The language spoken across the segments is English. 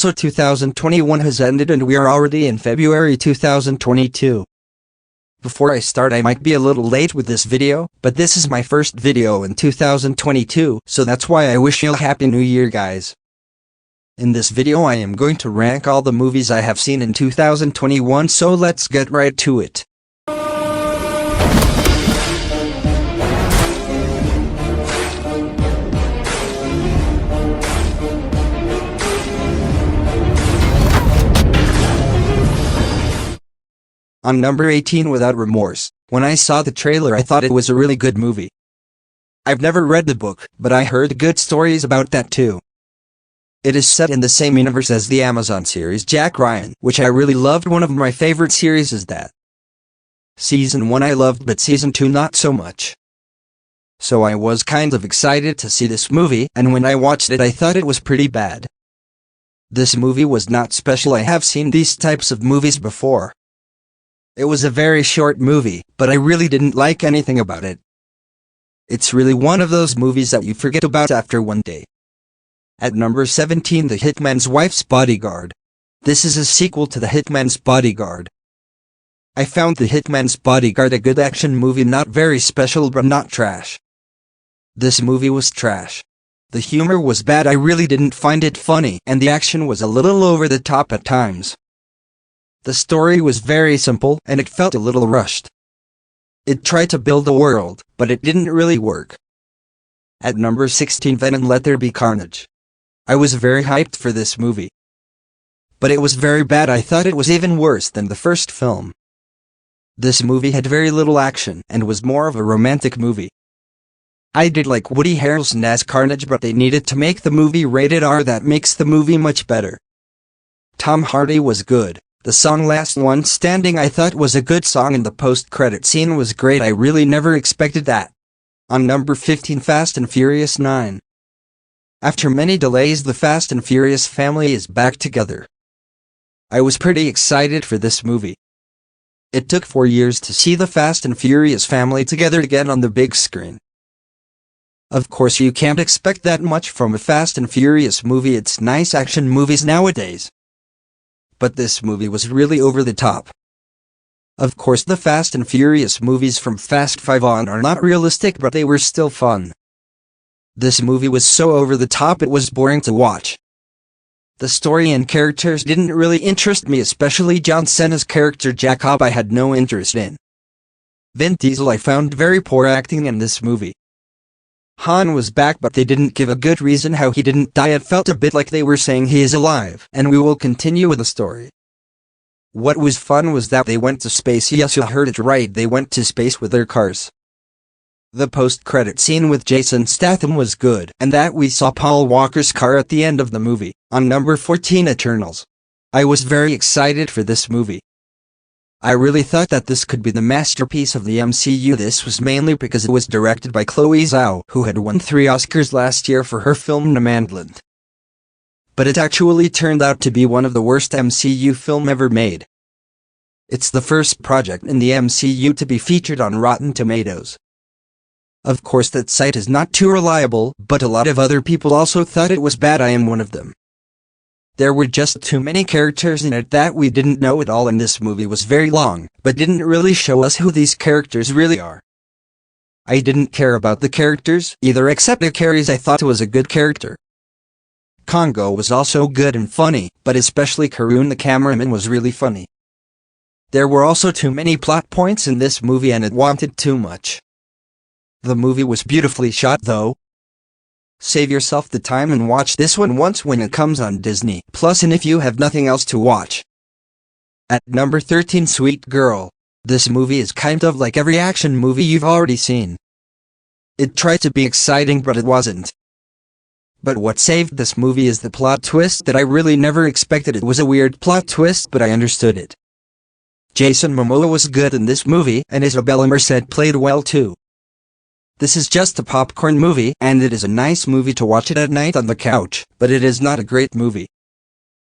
So 2021 has ended and we are already in February 2022. Before I start, I might be a little late with this video, but this is my first video in 2022, so that's why I wish you a happy new year, guys. In this video I am going to rank all the movies I have seen in 2021, so let's get right to it. On number 18, Without Remorse. When I saw the trailer I thought it was a really good movie. I've never read the book, but I heard good stories about that too. It is set in the same universe as the Amazon series Jack Ryan, which I really loved. One of my favorite series is that. Season 1 I loved, but Season 2 not so much. So I was kind of excited to see this movie, and when I watched it I thought it was pretty bad. This movie was not special. I have seen these types of movies before. It was a very short movie, but I really didn't like anything about it. It's really one of those movies that you forget about after one day. At number 17, The Hitman's Wife's Bodyguard. This is a sequel to The Hitman's Bodyguard. I found The Hitman's Bodyguard a good action movie, not very special but not trash. This movie was trash. The humor was bad, I really didn't find it funny, and the action was a little over the top at times. The story was very simple, and it felt a little rushed. It tried to build a world, but it didn't really work. At number 16, Venom: Let There Be Carnage. I was very hyped for this movie. But it was very bad. I thought it was even worse than the first film. This movie had very little action, and was more of a romantic movie. I did like Woody Harrelson as Carnage, but they needed to make the movie rated R. That makes the movie much better. Tom Hardy was good. The song Last One Standing I thought was a good song, and the post-credit scene was great. I really never expected that. On number 15, Fast and Furious 9. After many delays, the Fast and Furious family is back together. I was pretty excited for this movie. It took 4 years to see the Fast and Furious family together again on the big screen. Of course you can't expect that much from a Fast and Furious movie. It's nice action movies nowadays. But this movie was really over the top. Of course the Fast and Furious movies from Fast 5 on are not realistic, but they were still fun. This movie was so over the top it was boring to watch. The story and characters didn't really interest me, especially John Cena's character Jacob I had no interest in. Vin Diesel I found very poor acting in this movie. Han was back, but they didn't give a good reason how he didn't die. It felt a bit like they were saying he is alive, and we will continue with the story. What was fun was that they went to space. Yes, you heard it right, they went to space with their cars. The post-credit scene with Jason Statham was good, and that we saw Paul Walker's car at the end of the movie. On number 14, Eternals. I was very excited for this movie. I really thought that this could be the masterpiece of the MCU. This was mainly because it was directed by Chloe Zhao, who had won 3 Oscars last year for her film Nomadland. But it actually turned out to be one of the worst MCU film ever made. It's the first project in the MCU to be featured on Rotten Tomatoes. Of course that site is not too reliable, but a lot of other people also thought it was bad. I am one of them. There were just too many characters in it that we didn't know it all, and this movie was very long, but didn't really show us who these characters really are. I didn't care about the characters either, except Ares. I thought it was a good character. Congo was also good and funny, but especially Karun the cameraman was really funny. There were also too many plot points in this movie and it wanted too much. The movie was beautifully shot though. Save yourself the time and watch this one once when it comes on Disney Plus, and if you have nothing else to watch. At number 13, Sweet Girl. This movie is kind of like every action movie you've already seen. It tried to be exciting but it wasn't. But what saved this movie is the plot twist that I really never expected. It was a weird plot twist, but I understood it. Jason Momoa was good in this movie, and Isabella Merced played well too. This is just a popcorn movie, and it is a nice movie to watch it at night on the couch, but it is not a great movie.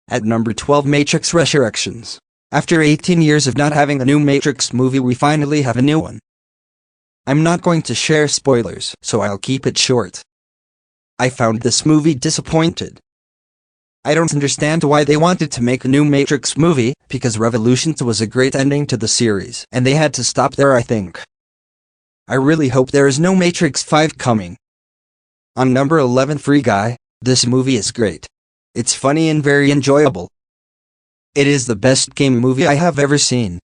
At number 12, Matrix Resurrections. After 18 years of not having a new Matrix movie, we finally have a new one. I'm not going to share spoilers, so I'll keep it short. I found this movie disappointed. I don't understand why they wanted to make a new Matrix movie, because Revolutions was a great ending to the series, and they had to stop there, I think. I really hope there is no Matrix 5 coming. On number 11, Free Guy. This movie is great. It's funny and very enjoyable. It is the best game movie I have ever seen.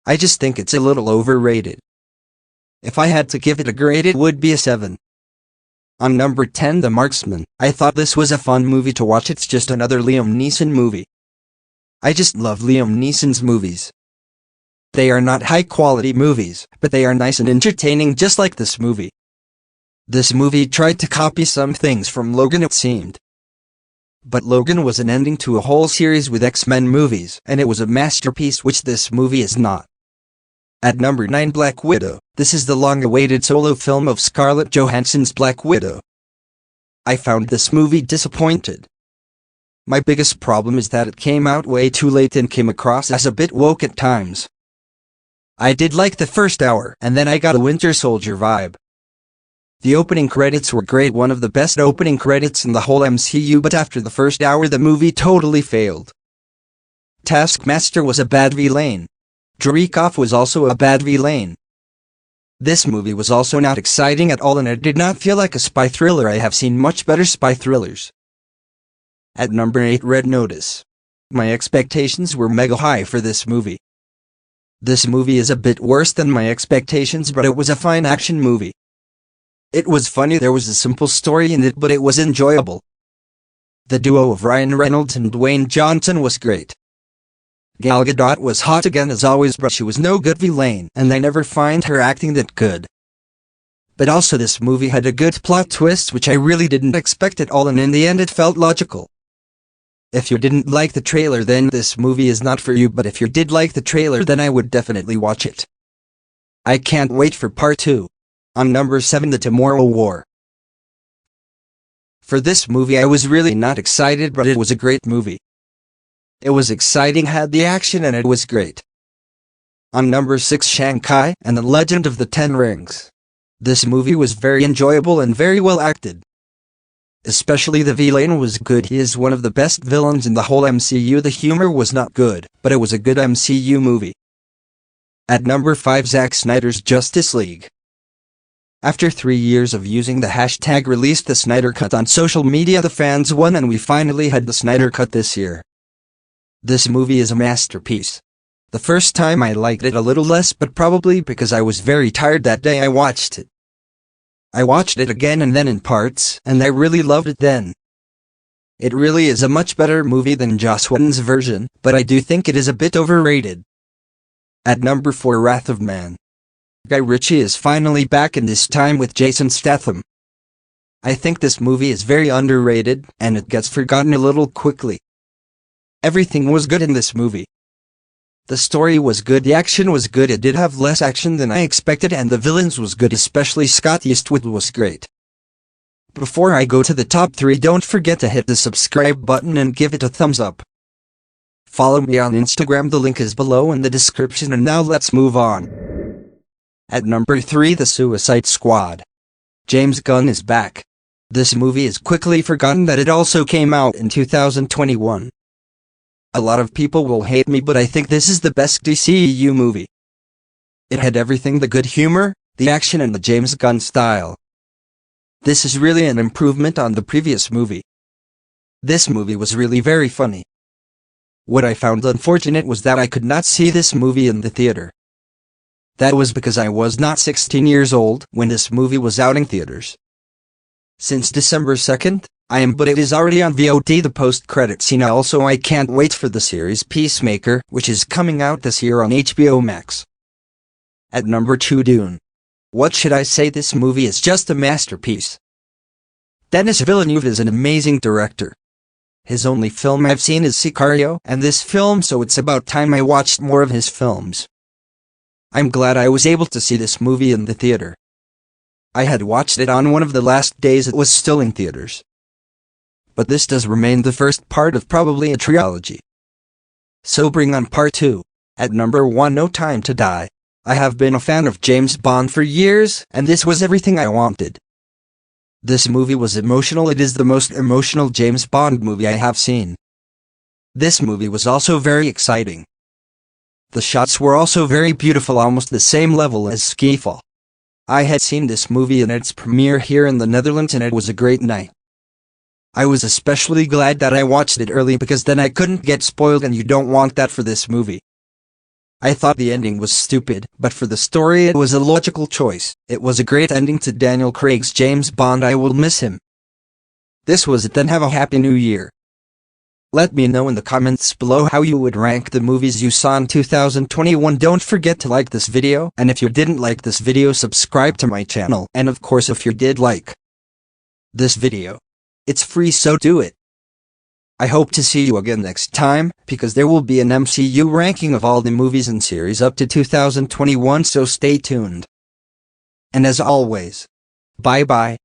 I just think it's a little overrated. If I had to give it a grade, it would be a 7. On number 10, The Marksman. I thought this was a fun movie to watch. It's just another Liam Neeson movie. I just love Liam Neeson's movies. They are not high-quality movies, but they are nice and entertaining just like this movie. This movie tried to copy some things from Logan, it seemed. But Logan was an ending to a whole series with X-Men movies, and it was a masterpiece, which this movie is not. At number 9, Black Widow. This is the long-awaited solo film of Scarlett Johansson's Black Widow. I found this movie disappointed. My biggest problem is that it came out way too late and came across as a bit woke at times. I did like the first hour, and then I got a Winter Soldier vibe. The opening credits were great, one of the best opening credits in the whole MCU, but after the first hour the movie totally failed. Taskmaster was a bad villain. Dreykov was also a bad villain. This movie was also not exciting at all, and it did not feel like a spy thriller. I have seen much better spy thrillers. At number 8, Red Notice. My expectations were mega high for this movie. This movie is a bit worse than my expectations, but it was a fine action movie. It was funny, there was a simple story in it, but it was enjoyable. The duo of Ryan Reynolds and Dwayne Johnson was great. Gal Gadot was hot again as always, but she was no good villain, and I never find her acting that good. But also this movie had a good plot twist which I really didn't expect at all, and in the end it felt logical. If you didn't like the trailer, then this movie is not for you, but if you did like the trailer, then I would definitely watch it. I can't wait for part 2. On number 7, The Tomorrow War. For this movie I was really not excited, but it was a great movie. It was exciting, had the action, and it was great. On number 6, Shanghai and the Legend of the Ten Rings. This movie was very enjoyable and very well acted. Especially the villain was good. He is one of the best villains in the whole MCU. The humor was not good, but it was a good MCU movie. At number 5, Zack Snyder's Justice League. After 3 years of using the hashtag released the Snyder Cut on social media, the fans won and we finally had the Snyder Cut this year. This movie is a masterpiece. The first time I liked it a little less, but probably because I was very tired that day I watched it. I watched it again and then in parts, and I really loved it then. It really is a much better movie than Joss Whedon's version, but I do think it is a bit overrated. At number 4, Wrath of Man. Guy Ritchie is finally back, and this time with Jason Statham. I think this movie is very underrated, and it gets forgotten a little quickly. Everything was good in this movie. The story was good, the action was good, it did have less action than I expected, and the villains was good, especially Scott Eastwood was great. Before I go to the top 3, don't forget to hit the subscribe button and give it a thumbs up. Follow me on Instagram, the link is below in the description, and now let's move on. At number 3, The Suicide Squad. James Gunn is back. This movie is quickly forgotten that it also came out in 2021. A lot of people will hate me, but I think this is the best DCEU movie. It had everything: the good humor, the action, and the James Gunn style. This is really an improvement on the previous movie. This movie was really very funny. What I found unfortunate was that I could not see this movie in the theater. That was because I was not 16 years old when this movie was out in theaters. Since December 2nd, but it is already on VOD, the post-credit scene. Also, I can't wait for the series Peacemaker, which is coming out this year on HBO Max. At number 2, Dune. What should I say, this movie is just a masterpiece. Denis Villeneuve is an amazing director. His only film I've seen is Sicario and this film, so it's about time I watched more of his films. I'm glad I was able to see this movie in the theater. I had watched it on one of the last days it was still in theaters. But this does remain the first part of probably a trilogy. So bring on part 2. At number 1, No Time to Die. I have been a fan of James Bond for years, and this was everything I wanted. This movie was emotional. It is the most emotional James Bond movie I have seen. This movie was also very exciting. The shots were also very beautiful, almost the same level as Skyfall. I had seen this movie in its premiere here in the Netherlands and it was a great night. I was especially glad that I watched it early because then I couldn't get spoiled, and you don't want that for this movie. I thought the ending was stupid, but for the story it was a logical choice. It was a great ending to Daniel Craig's James Bond. I will miss him. This was it then. Have a happy new year. Let me know in the comments below how you would rank the movies you saw in 2021. Don't forget to like this video, and if you didn't like this video, subscribe to my channel. And of course, if you did like this video, it's free, so do it. I hope to see you again next time, because there will be an MCU ranking of all the movies and series up to 2021, so stay tuned. And as always, bye bye.